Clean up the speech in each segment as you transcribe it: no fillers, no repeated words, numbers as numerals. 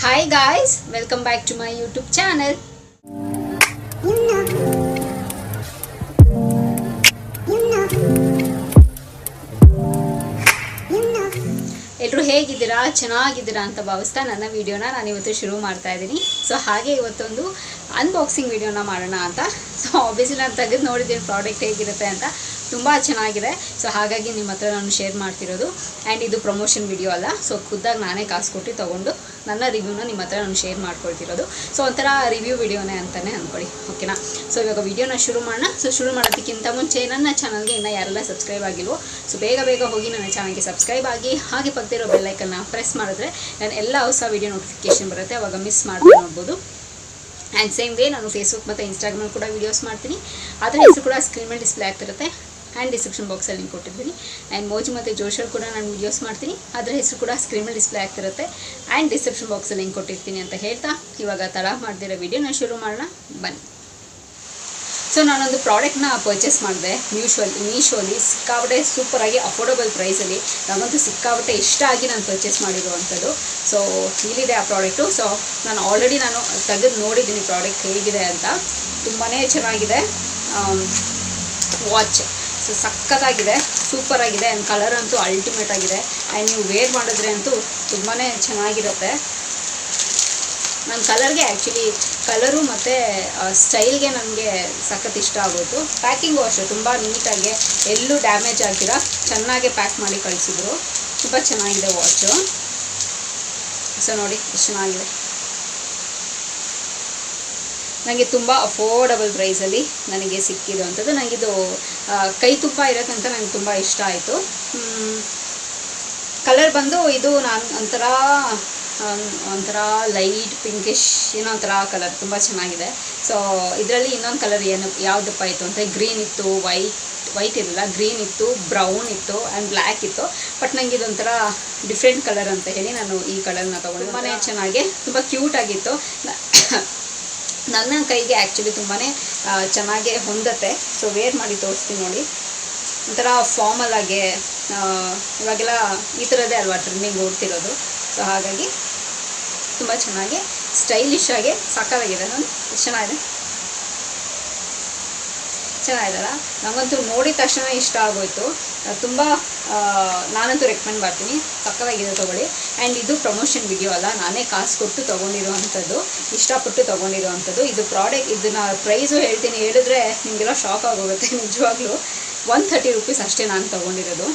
Hi guys, welcome back to my YouTube channel. ಎಲ್ಲರೂ ಹೇಗಿದ್ದೀರಾ ಚೆನ್ನಾಗಿದ್ದೀರಾ ಅಂತ ಭಾವಿಸ್ತಾ ನನ್ನ ವಿಡಿಯೋನ ನಾನು ಇವತ್ತು ಶುರು ಮಾಡ್ತಾ ಇದ್ದೀನಿ. ಸೊ ಹಾಗೆ ಇವತ್ತೊಂದು ಅನ್ಬಾಕ್ಸಿಂಗ್ ವಿಡಿಯೋನ ಮಾಡೋಣ ಅಂತ. ಸೊ ಆಬ್ವಿಯಸ್ಲಿ ನಾನು ತೆಗೆದು ನೋಡಿದ್ದೀನಿ ಪ್ರಾಡಕ್ಟ್ ಹೇಗಿರುತ್ತೆ ಅಂತ, ತುಂಬ ಚೆನ್ನಾಗಿದೆ. ಸೊ ಹಾಗಾಗಿ ನಿಮ್ಮ ಹತ್ರ ನಾನು ಶೇರ್ ಮಾಡ್ತಿರೋದು. ಆ್ಯಂಡ್ ಇದು ಪ್ರಮೋಷನ್ ವಿಡಿಯೋ ಅಲ್ಲ, ಸೊ ಖುದ್ದಾಗಿ ನಾನೇ ಕಾಸು ಕೊಟ್ಟು ತೊಗೊಂಡು ನನ್ನ ರಿವ್ಯೂನ ನಿಮ್ಮ ಹತ್ರ ನಾನು ಶೇರ್ ಮಾಡ್ಕೊಳ್ತಿರೋದು. ಸೊ ಒಂಥರ ರಿವ್ಯೂ ವಿಡಿಯೋನೇ ಅಂತಲೇ ಅಂದ್ಕೊಳ್ಳಿ, ಓಕೆನಾ. ಸೊ ಇವಾಗ ವಿಡಿಯೋನ ಶುರು ಮಾಡೋಣ. ಸೊ ಶುರು ಮಾಡೋದಕ್ಕಿಂತ ಮುಂಚೆ ನನ್ನ ಚಾನಲ್ಗೆ ಇನ್ನೂ ಯಾರೆಲ್ಲ ಸಬ್ಸ್ಕ್ರೈಬ್ ಆಗಿಲ್ವೋ ಸೊ ಬೇಗ ಹೋಗಿ ನನ್ನ ಚಾನಲ್ಗೆ ಸಬ್ಸ್ಕ್ರೈಬ್ ಆಗಿ, ಹಾಗೆ ಪಕ್ಕದಿರೋ ಬೆಲ್ಲೈಕನ್ನ ಪ್ರೆಸ್ ಮಾಡಿದ್ರೆ ನಾನು ಎಲ್ಲ ಹೊಸ ವಿಡಿಯೋ ನೋಟಿಫಿಕೇಷನ್ ಬರುತ್ತೆ, ಅವಾಗ ಮಿಸ್ ಮಾಡ್ತಾ ನೋಡ್ಬೋದು. ಆ್ಯಂಡ್ ಸೇಮ್ ವೇ ನಾನು ಫೇಸ್ಬುಕ್ ಮತ್ತು ಇನ್ಸ್ಟಾಗ್ರಾಮಲ್ಲಿ ಕೂಡ ವೀಡಿಯೋಸ್ ಮಾಡ್ತೀನಿ. ಅದರ ಹೆಸರು ಕೂಡ ಸ್ಕ್ರೀನ್ ಮೇಲೆ ಡಿಸ್ಪ್ಲೇ ಆಗ್ತಿರುತ್ತೆ. ಆ್ಯಂಡ್ ಡಿಸ್ಕ್ರಿಪ್ಷನ್ ಬಾಕ್ಸಲ್ಲಿ ಲಿಂಕ್ ಕೊಟ್ಟಿದ್ದೀನಿ. ಆ್ಯಂಡ್ ಮೋಜು ಮತ್ತು ಜೋಶಲ್ಲಿ ಕೂಡ ನಾನು ವೀಡಿಯೋಸ್ ಮಾಡ್ತೀನಿ, ಅದರ ಹೆಸರು ಕೂಡ ಸ್ಕ್ರೀನ್ ಮೇಲೆ ಡಿಸ್ಪ್ಲೇ ಆಗ್ತಿರುತ್ತೆ. ಆ್ಯಂಡ್ ಡಿಸ್ಕ್ರಿಪ್ಷನ್ ಬಾಕ್ಸಲ್ಲಿ ಲಿಂಕ್ ಕೊಟ್ಟಿರ್ತೀನಿ ಅಂತ ಹೇಳ್ತಾ ಇವಾಗ ತಡ ಮಾಡ್ದಿರೋ ವೀಡಿಯೋನ ಶುರು ಮಾಡೋಣ ಬನ್ನಿ. ಸೊ ನಾನೊಂದು ಪ್ರಾಡಕ್ಟ್ನ ಪರ್ಚೇಸ್ ಮಾಡಿದೆ ಮೀಶೋಲಿ ಸಿಕ್ಕಾಪಟ್ಟೆ ಸೂಪರಾಗಿ ಅಫೋರ್ಡಬಲ್ ಪ್ರೈಸಲ್ಲಿ. ನನಗಂತೂ ಸಿಕ್ಕಾಪಟ್ಟೆ ಇಷ್ಟ ಆಗಿ ನಾನು ಪರ್ಚೇಸ್ ಮಾಡಿರುವಂಥದ್ದು. ಸೊ ಇಲ್ಲಿದೆ ಆ ಪ್ರಾಡಕ್ಟು. ಸೊ ನಾನು ಆಲ್ರೆಡಿ ತೆಗೆದು ನೋಡಿದ್ದೀನಿ ಪ್ರಾಡಕ್ಟ್ ಹೇಗಿದೆ ಅಂತ. ತುಂಬಾ ಚೆನ್ನಾಗಿದೆ ವಾಚ್. ಸೊ ಸಖತ್ತಾಗಿದೆ, ಸೂಪರಾಗಿದೆ. ಆ್ಯಂಡ್ ಕಲರ್ ಅಂತೂ ಅಲ್ಟಿಮೇಟ್ ಆಗಿದೆ. ಆ್ಯಂಡ್ ನೀವು ವೇರ್ ಮಾಡಿದ್ರೆ ಅಂತೂ ತುಂಬಾ ಚೆನ್ನಾಗಿರುತ್ತೆ. ನನ್ನ ಕಲರ್ಗೆ ಆ್ಯಕ್ಚುಲಿ ಕಲರು ಮತ್ತು ಸ್ಟೈಲ್ಗೆ ನನಗೆ ಸಖತ್ ಇಷ್ಟ ಆಗೋಯ್ತು. ಪ್ಯಾಕಿಂಗು ಅಷ್ಟೇ ತುಂಬ ನೀಟಾಗಿ, ಎಲ್ಲೂ ಡ್ಯಾಮೇಜ್ ಆಗಿರ ಚೆನ್ನಾಗೆ ಪ್ಯಾಕ್ ಮಾಡಿ ಕಳಿಸಿದ್ರು. ತುಂಬ ಚೆನ್ನಾಗಿದೆ ವಾಚು. ಸೊ ನೋಡಿ ಎಷ್ಟು ಚೆನ್ನಾಗಿದೆ. ನನಗೆ ತುಂಬ ಅಫೋರ್ಡಬಲ್ ಪ್ರೈಸಲ್ಲಿ ನನಗೆ ಸಿಕ್ಕಿರುವಂಥದ್ದು. ನನಗಿದು ಕೈ ತುಪ್ಪ ಇರೋಕ್ಕಂತ ನನಗೆ ತುಂಬ ಇಷ್ಟ ಆಯಿತು. ಕಲರ್ ಬಂದು ಇದು ನಾನು ಒಂಥರ ಲೈಟ್ ಪಿಂಕಿಶ್ ಏನೋ ಒಂಥರ ಕಲರ್, ತುಂಬ ಚೆನ್ನಾಗಿದೆ. ಸೊ ಇದರಲ್ಲಿ ಇನ್ನೊಂದು ಕಲರ್ ಯಾವುದಪ್ಪ ಇತ್ತು ಅಂತ, ಗ್ರೀನ್ ಇತ್ತು, ವೈಟ್ ಇರಲಿಲ್ಲ, ಗ್ರೀನ್ ಇತ್ತು, ಬ್ರೌನ್ ಇತ್ತು ಆ್ಯಂಡ್ ಬ್ಲ್ಯಾಕ್ ಇತ್ತು. ಬಟ್ ನನಗೆ ಇದೊಂಥರ ಡಿಫ್ರೆಂಟ್ ಕಲರ್ ಅಂತ ಹೇಳಿ ನಾನು ಈ ಕಲರ್ನ ತೊಗೊಂಡು ತುಂಬಾ ಚೆನ್ನಾಗಿ, ತುಂಬ ಕ್ಯೂಟಾಗಿತ್ತು. ನನ್ನ ಕೈಗೆ ಆ್ಯಕ್ಚುಲಿ ತುಂಬಾ ಚೆನ್ನಾಗೇ ಹೊಂದತ್ತೆ. ಸೊ ವೇರ್ ಮಾಡಿ ತೋರಿಸ್ತೀನಿ ನೋಡಿ. ಒಂಥರ ಫಾರ್ಮಲ್ ಆಗಿ, ಇವಾಗೆಲ್ಲ ಈ ಥರದೇ ಅಲ್ವಾ ಟ್ರೆಂಡಿಂಗ್ ಓಡ್ತಿರೋದು. ಸೊ ಹಾಗಾಗಿ ತುಂಬ ಚೆನ್ನಾಗಿ ಸ್ಟೈಲಿಶ್ ಆಗಿ ಸಕ್ಕತ್ತಾಗಿದೆ. ನಾನು ಎಷ್ಟು ಚೆನ್ನಾಗಿದೆಲ್ಲ. ನನಗಂತೂ ನೋಡಿದ ತಕ್ಷಣ ಇಷ್ಟ ಆಗೋಯ್ತು. ತುಂಬ ನಾನಂತೂ ರೆಕಮೆಂಡ್ ಮಾಡ್ತೀನಿ, ಸಕ್ಕತ್ತಾಗಿದೆ, ತೊಗೊಳ್ಳಿ. ಆ್ಯಂಡ್ ಇದು ಪ್ರಮೋಷನ್ ವಿಡಿಯೋ ಅಲ್ಲ, ನಾನೇ ಕಾಸು ಕೊಟ್ಟು ತೊಗೊಂಡಿರೋವಂಥದ್ದು, ಇಷ್ಟಪಟ್ಟು ತೊಗೊಂಡಿರೋವಂಥದ್ದು. ಇದು ಪ್ರಾಡಕ್ಟ್, ಇದನ್ನ ಪ್ರೈಸು ಹೇಳಿದ್ರೆ ನಿಮಗೆಲ್ಲ ಶಾಕ್ ಆಗೋಗುತ್ತೆ. ನಿಜವಾಗ್ಲೂ 130 ರೂಪೀಸ್ ಅಷ್ಟೇ ನಾನು ತೊಗೊಂಡಿರೋದು.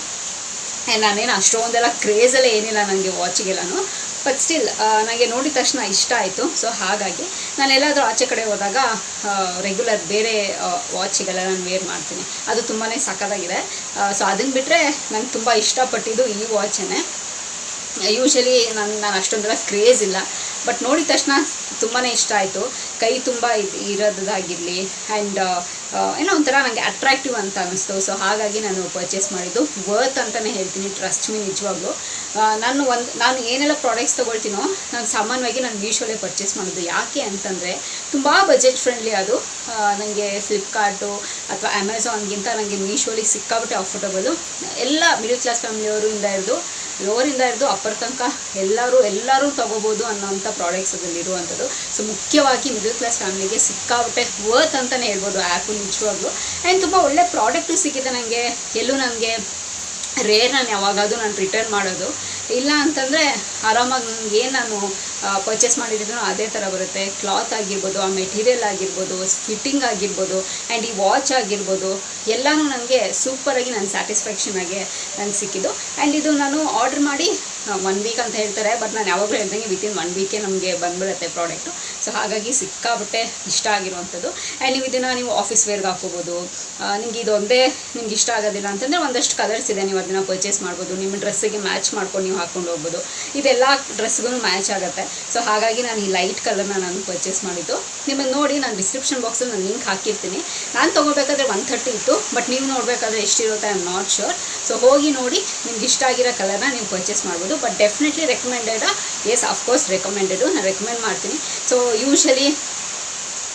ಆ್ಯಂಡ್ ನಾನೇನು ಅಷ್ಟೊಂದೆಲ್ಲ ಕ್ರೇಜಲ್ಲೇ ಏನಿಲ್ಲ ನನಗೆ ವಾಚಿಗೆಲ್ಲನೂ. ಬಟ್ ಸ್ಟಿಲ್ ನನಗೆ ನೋಡಿದ ತಕ್ಷಣ ಇಷ್ಟ ಆಯಿತು. ಸೊ ಹಾಗಾಗಿ ನಾನೆಲ್ಲಾದರೂ ಆಚೆ ಕಡೆ ಹೋದಾಗ ರೆಗ್ಯುಲರ್ ಬೇರೆ ವಾಚಿಗೆಲ್ಲ ನಾನು ವೇರ್ ಮಾಡ್ತೀನಿ. ಅದು ತುಂಬಾ ಸಕ್ಕತ್ತಾಗಿದೆ. ಸೊ ಅದನ್ನು ಬಿಟ್ಟರೆ ನಂಗೆ ತುಂಬ ಇಷ್ಟಪಟ್ಟಿದ್ದು ಈ ವಾಚನ್ನೇ. ಯೂಶಲಿ ನಾನು ಅಷ್ಟೊಂದೆಲ್ಲ ಕ್ರೇಜ್ ಇಲ್ಲ, ಬಟ್ ನೋಡಿದ ತಕ್ಷಣ ತುಂಬಾ ಇಷ್ಟ ಆಯಿತು. ಕೈ ತುಂಬ ಇರೋದಾಗಿರಲಿ ಆ್ಯಂಡ್ ಏನೋ ಒಂಥರ ನನಗೆ ಅಟ್ರಾಕ್ಟಿವ್ ಅಂತ ಅನ್ನಿಸ್ತು. ಸೊ ಹಾಗಾಗಿ ನಾನು ಪರ್ಚೇಸ್ ಮಾಡಿದ್ದು. ವರ್ತ್ ಅಂತಲೇ ಹೇಳ್ತೀನಿ, ಟ್ರಸ್ಟ್ ಮೀ. ನಿಜವಾಗ್ಲೂ ನಾನು ಏನೆಲ್ಲ ಪ್ರಾಡಕ್ಟ್ಸ್ ತೊಗೊಳ್ತೀನೋ ನಾನು ಸಾಮಾನ್ಯವಾಗಿ ನಾನು ಮೀಶೋಲೇ ಪರ್ಚೇಸ್ ಮಾಡೋದು. ಯಾಕೆ ಅಂತಂದರೆ ತುಂಬ ಬಜೆಟ್ ಫ್ರೆಂಡ್ಲಿ ಅದು. ನನಗೆ ಫ್ಲಿಪ್ಕಾರ್ಟು ಅಥವಾ ಅಮೆಝಾನ್ಗಿಂತ ನನಗೆ ಮೀಶೋಲಿ ಸಿಕ್ಕಾಬಿಟ್ಟೆ ಅಫೋರ್ಡಬಲು. ಎಲ್ಲ ಮಿಡಲ್ ಕ್ಲಾಸ್ ಫ್ಯಾಮಿಲಿಯವರಿಂದ ಲೋವರಿಂದ ಹಿಡಿದು ಅಪ್ಪರ್ ತನಕ ಎಲ್ಲರೂ ತೊಗೋಬೋದು ಅನ್ನೋವಂಥ ಪ್ರಾಡಕ್ಟ್ಸ್ ಅದರಲ್ಲಿ ಇರುವಂಥದ್ದು. ಸೊ ಮುಖ್ಯವಾಗಿ ಮಿಡಲ್ ಕ್ಲಾಸ್ ಫ್ಯಾಮಿಲಿಗೆ ಸಿಕ್ಕಾಬಿಟ್ಟೆ ವರ್ತ್ ಅಂತಲೇ ಹೇಳ್ಬೋದು ಆ್ಯಪು, ನಿಜವಾಗ್ಲೂ. ಆ್ಯಂಡ್ ತುಂಬ ಒಳ್ಳೆ ಪ್ರಾಡಕ್ಟು ಸಿಕ್ಕಿದೆ ನನಗೆ. ಎಲ್ಲೂ ನನಗೆ ರೇರ್ ನಾನು ಯಾವಾಗಾದರೂ ನಾನು ರಿಟರ್ನ್ ಮಾಡೋದು ಇಲ್ಲ ಅಂತಂದರೆ ಆರಾಮಾಗಿ ನನಗೆ ಏನು ನಾನು ಪರ್ಚೇಸ್ ಮಾಡಿದ್ದೀನೋ ಅದೇ ಥರ ಬರುತ್ತೆ. ಕ್ಲಾತ್ ಆಗಿರ್ಬೋದು, ಆ ಮೆಟೀರಿಯಲ್ ಆಗಿರ್ಬೋದು, ಫಿಟ್ಟಿಂಗ್ ಆಗಿರ್ಬೋದು, ಆ್ಯಂಡ್ ಈ ವಾಚ್ ಆಗಿರ್ಬೋದು, ಎಲ್ಲನೂ ನನಗೆ ಸೂಪರಾಗಿ ನನ್ನ ಸ್ಯಾಟಿಸ್ಫ್ಯಾಕ್ಷನ್ ಆಗಿ ನನಗೆ ಸಿಕ್ಕಿದ್ದು. ಆ್ಯಂಡ್ ಇದು ನಾನು ಆರ್ಡ್ರ್ ಮಾಡಿ 1 ವೀಕ್ ಅಂತ ಹೇಳ್ತಾರೆ, ಬಟ್ ನಾನು ಯಾವಾಗಲೂ ಹೇಳ್ದಂಗೆ ವಿತಿನ್ 1 ವೀಕೆ ನಮಗೆ ಬಂದುಬಿಡುತ್ತೆ ಪ್ರಾಡಕ್ಟು. ಸೊ ಹಾಗಾಗಿ ಸಿಕ್ಕಾಬಿಟ್ಟೆ ಇಷ್ಟ ಆಗಿರುವಂಥದ್ದು. ಆ್ಯಂಡ್ ನೀವು ಇದನ್ನು ನೀವು ಆಫೀಸ್ ವೇರ್ಗೆ ಹಾಕೋಬೋದು. ನಿಮ್ಗೆ ಇದೊಂದೇ ನಿಮ್ಗೆ ಇಷ್ಟ ಆಗೋದಿಲ್ಲ ಅಂತಂದರೆ ಒಂದಷ್ಟು ಕಲರ್ಸ್ ಇದೆ, ನೀವು ಅದನ್ನು ಪರ್ಚೇಸ್ ಮಾಡ್ಬೋದು. ನಿಮ್ಮ ಡ್ರೆಸ್ಸಿಗೆ ಮ್ಯಾಚ್ ಮಾಡ್ಕೊಂಡು ನೀವು ಹಾಕ್ಕೊಂಡು ಹೋಗ್ಬೋದು. ಇದೆಲ್ಲ ಡ್ರೆಸ್ಗೂ ಮ್ಯಾಚ್ ಆಗುತ್ತೆ. ಸೊ ಹಾಗಾಗಿ ನಾನು ಈ ಲೈಟ್ ಕಲರ್ನ ನಾನು ಪರ್ಚೇಸ್ ಮಾಡಿದ್ದು. ನಿಮಗೆ ನೋಡಿ ನಾನು ಡಿಸ್ಕ್ರಿಪ್ಷನ್ ಬಾಕ್ಸಲ್ಲಿ ನಾನು ಲಿಂಕ್ ಹಾಕಿರ್ತೀನಿ. ನಾನು ತೊಗೋಬೇಕಾದ್ರೆ 130 ಇತ್ತು, ಬಟ್ ನೀವು ನೋಡಬೇಕಾದ್ರೆ ಎಷ್ಟಿರುತ್ತೆ I am not sure. So ಹೋಗಿ ನೋಡಿ, ನಿಮ್ಗೆ ಇಷ್ಟ ಆಗಿರೋ ಕಲರ್ನ ನೀವು ಪರ್ಚೇಸ್ ಮಾಡ್ಬೋದು. But definitely recommended. Yes, of course recommended, ನಾನು ರೆಕಮೆಂಡ್ ಮಾಡ್ತೀನಿ. ಸೊ ಯೂಶಲಿ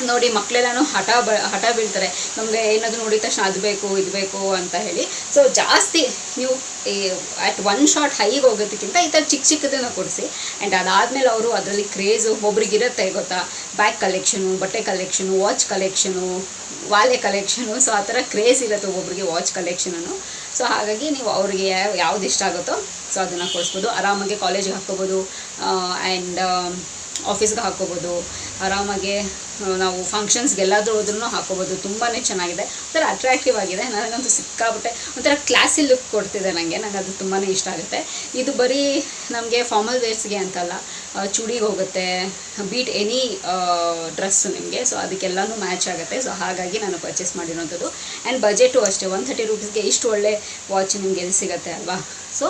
ನೋಡಿ ಮಕ್ಕಳೆಲ್ಲನೂ ಹಠ ಬೀಳ್ತಾರೆ, ನಮಗೆ ಏನಾದರೂ ನೋಡಿದ ತಕ್ಷಣ ಅದು ಬೇಕು ಇದು ಬೇಕು ಅಂತ ಹೇಳಿ. ಸೊ ಜಾಸ್ತಿ ನೀವು ಅಟ್ ಒನ್ ಶಾಟ್ ಹೈಗೆ ಹೋಗೋದಕ್ಕಿಂತ ಈ ಥರ ಚಿಕ್ಕ ಚಿಕ್ಕದನ್ನು ಕೊಡಿಸಿ. ಆ್ಯಂಡ್ ಅದಾದಮೇಲೆ ಅವರು ಅದರಲ್ಲಿ ಕ್ರೇಜು ಒಬ್ರಿಗಿರುತ್ತೆ ಗೊತ್ತಾ, ಬ್ಯಾಗ್ ಕಲೆಕ್ಷನು, ಬಟ್ಟೆ ಕಲೆಕ್ಷನು, ವಾಚ್ ಕಲೆಕ್ಷನು, ವಾಲೆ ಕಲೆಕ್ಷನು. ಸೊ ಆ ಥರ ಕ್ರೇಜ್ ಇರುತ್ತೆ ಒಬ್ಬೊಬ್ರಿಗೆ ವಾಚ್ ಕಲೆಕ್ಷನನ್ನು. ಸೊ ಹಾಗಾಗಿ ನೀವು ಅವ್ರಿಗೆ ಯಾವ್ದು ಇಷ್ಟ ಆಗುತ್ತೋ ಸೊ ಅದನ್ನು ಕೊಡಿಸ್ಬೋದು. ಆರಾಮಾಗಿ ಕಾಲೇಜಿಗೆ ಹಾಕ್ಕೋಬೋದು ಆ್ಯಂಡ್ ಆಫೀಸ್ಗೆ ಹಾಕ್ಕೋಬೋದು. ಆರಾಮಾಗಿ ನಾವು ಫಂಕ್ಷನ್ಸ್ಗೆಲ್ಲಾದರೂ ಹೋದ್ರೂ ಹಾಕ್ಕೋಬೋದು. ತುಂಬಾ ಚೆನ್ನಾಗಿದೆ, ಒಂಥರ ಅಟ್ರಾಕ್ಟಿವ್ ಆಗಿದೆ. ನನಗಂತೂ ಸಿಕ್ಕಾಬಿಟ್ಟೆ ಒಂಥರ ಕ್ಲಾಸಿ ಲುಕ್ ಕೊಡ್ತಿದೆ ನನಗೆ ಅದು ತುಂಬಾ ಇಷ್ಟ ಆಗುತ್ತೆ. ಇದು ಬರೀ ನಮಗೆ ಫಾರ್ಮಲ್ ವೇರ್ಸ್ಗೆ ಅಂತಲ್ಲ, ಚೂಡಿಗೆ ಹೋಗುತ್ತೆ, ಬೀಟ್ ಎನಿ ಡ್ರೆಸ್ ನಿಮಗೆ. ಸೊ ಅದಕ್ಕೆಲ್ಲನೂ ಮ್ಯಾಚ್ ಆಗುತ್ತೆ. ಸೊ ಹಾಗಾಗಿ ನಾನು ಪರ್ಚೇಸ್ ಮಾಡಿರೋಂಥದ್ದು. ಆ್ಯಂಡ್ ಬಜೆಟು ಅಷ್ಟೇ, 130 ರೂಪೀಸ್ಗೆ ಇಷ್ಟು ಒಳ್ಳೆ ವಾಚ್ ನಿಮಗೆ ಎಲ್ಲಿ ಸಿಗುತ್ತೆ ಅಲ್ವಾ. ಸೊ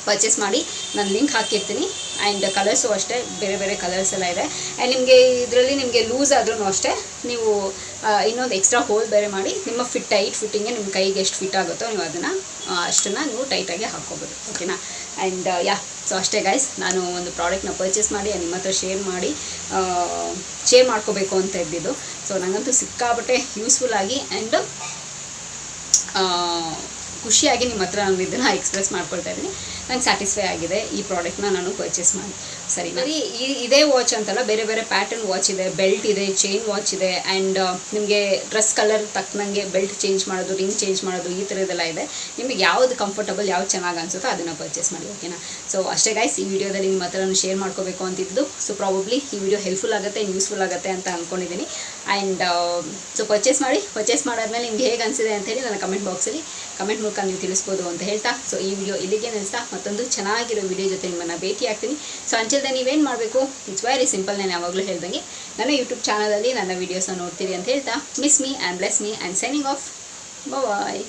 ಪರ್ಚೇಸ್ ಮಾಡಿ, ನಾನು ಲಿಂಕ್ ಹಾಕಿರ್ತೀನಿ. ಆ್ಯಂಡ್ ಕಲರ್ಸು ಅಷ್ಟೇ, ಬೇರೆ ಬೇರೆ ಕಲರ್ಸ್ ಎಲ್ಲ ಇದೆ. ಆ್ಯಂಡ್ ನಿಮಗೆ ಇದರಲ್ಲಿ ನಿಮಗೆ ಲೂಸ್ ಆದ್ರೂ ಅಷ್ಟೇ ನೀವು ಇನ್ನೊಂದು ಎಕ್ಸ್ಟ್ರಾ ಹೋಲ್ ಬೇರೆ ಮಾಡಿ ನಿಮ್ಮ ಟೈಟ್ ಫಿಟ್ಟಿಂಗ್ಗೆ ನಿಮ್ಮ ಕೈಗೆ ಎಷ್ಟು ಫಿಟ್ ಆಗುತ್ತೋ ನೀವು ಅದನ್ನು ಅಷ್ಟನ್ನು ನೀವು ಟೈಟಾಗಿ ಹಾಕ್ಕೋಬೋದು. ಓಕೆನಾ. ಆ್ಯಂಡ್ ಸೊ ಅಷ್ಟೇ ಗೈಸ್, ನಾನು ಒಂದು ಪ್ರಾಡಕ್ಟ್ನ ಪರ್ಚೇಸ್ ಮಾಡಿ ನಿಮ್ಮ ಹತ್ರ ಶೇರ್ ಮಾಡ್ಕೋಬೇಕು ಅಂತ ಇದ್ದಿದ್ದು. ಸೊ ನನಗಂತೂ ಸಿಕ್ಕಾಬಟ್ಟೆ ಯೂಸ್ಫುಲ್ಲಾಗಿ ಆ್ಯಂಡ್ ಖುಷಿಯಾಗಿ ನಿಮ್ಮ ಹತ್ರ ನಾನು ಇದನ್ನು ಎಕ್ಸ್ಪ್ರೆಸ್ ಮಾಡ್ಕೊಳ್ತಾ ಇದ್ದೀನಿ. ನಂಗೆ ಸ್ಯಾಟಿಸ್ಫೈ ಆಗಿದೆ ಈ ಪ್ರಾಡಕ್ಟ್ನ ನಾನು ಪರ್ಚೇಸ್ ಮಾಡಿ. ಸರಿ, ಬರೀ ಇದೇ ವಾಚ್ ಅಂತಲ್ಲ, ಬೇರೆ ಬೇರೆ ಪ್ಯಾಟರ್ನ್ ವಾಚ್ ಇದೆ, ಬೆಲ್ಟ್ ಇದೆ, ಚೈನ್ ವಾಚ್ ಇದೆ. ಆ್ಯಂಡ್ ನಿಮಗೆ ಡ್ರೆಸ್ ಕಲರ್ ತಕ್ಕನಂಗೆ ಬೆಲ್ಟ್ ಚೇಂಜ್ ಮಾಡೋದು, ರಿಂಗ್ ಚೇಂಜ್ ಮಾಡೋದು, ಈ ಥರದ್ದೆಲ್ಲ ಇದೆ. ನಿಮಗೆ ಯಾವುದು ಕಂಫರ್ಟಬಲ್, ಯಾವ್ದು ಚೆನ್ನಾಗಿ ಅನಿಸುತ್ತೋ ಅದನ್ನು ಪರ್ಚೇಸ್ ಮಾಡಿ. ಓಕೆನಾ. ಸೊ ಅಷ್ಟೇ ಗೈಸ್, ಈ ವಿಡಿಯೋದಲ್ಲಿ ನಿಮ್ಮ ಹತ್ರ ನಾನು ಶೇರ್ ಮಾಡ್ಕೋಬೇಕು ಅಂತಿದ್ದು. ಸೊ ಪ್ರಾಬಬ್ಲಿ ಈ ವಿಡಿಯೋ ಹೆಲ್ಪ್ಫುಲ್ ಆಗುತ್ತೆ, ಯೂಸ್ಫುಲ್ ಆಗುತ್ತೆ ಅಂತ ಅಂದ್ಕೊಂಡಿದ್ದೀನಿ. ಆ್ಯಂಡ್ ಸೊ ಪರ್ಚೇಸ್ ಮಾಡಾದ್ಮೇಲೆ ನಿಮ್ಗೆ ಹೇಗೆ ಅನಿಸಿದೆ ಅಂತೇಳಿ ನನ್ನ ಕಮೆಂಟ್ ಮೂಲಕ ನೀವು ತಿಳಿಸ್ಬೋದು ಅಂತ ಹೇಳ್ತಾ, ಸೊ ಈ ವಿಡಿಯೋ ಇಲ್ಲಿಗೆ ನಿಲ್ಲಿಸ್ತಾ ಮತ್ತೊಂದು ಚೆನ್ನಾಗಿರೋ ವಿಡಿಯೋ ಜೊತೆ ನಿಮ್ಮನ್ನು ಭೇಟಿ ಆಗ್ತೀನಿ. ಸೊ ಅಂಚಲ್ದೆ ನೀವೇನು ಮಾಡಬೇಕು, ಇಟ್ಸ್ ವೆರಿ ಸಿಂಪಲ್. ನಾನು ಯಾವಾಗಲೂ ಹೇಳ್ದಂಗೆ ನನ್ನ ಯೂಟ್ಯೂಬ್ ಚಾನಲಲ್ಲಿ ನನ್ನ ವೀಡಿಯೋಸ್ನ ನೋಡ್ತೀರಿ ಅಂತ ಹೇಳ್ತಾ, miss me and bless me and signing off. Bye.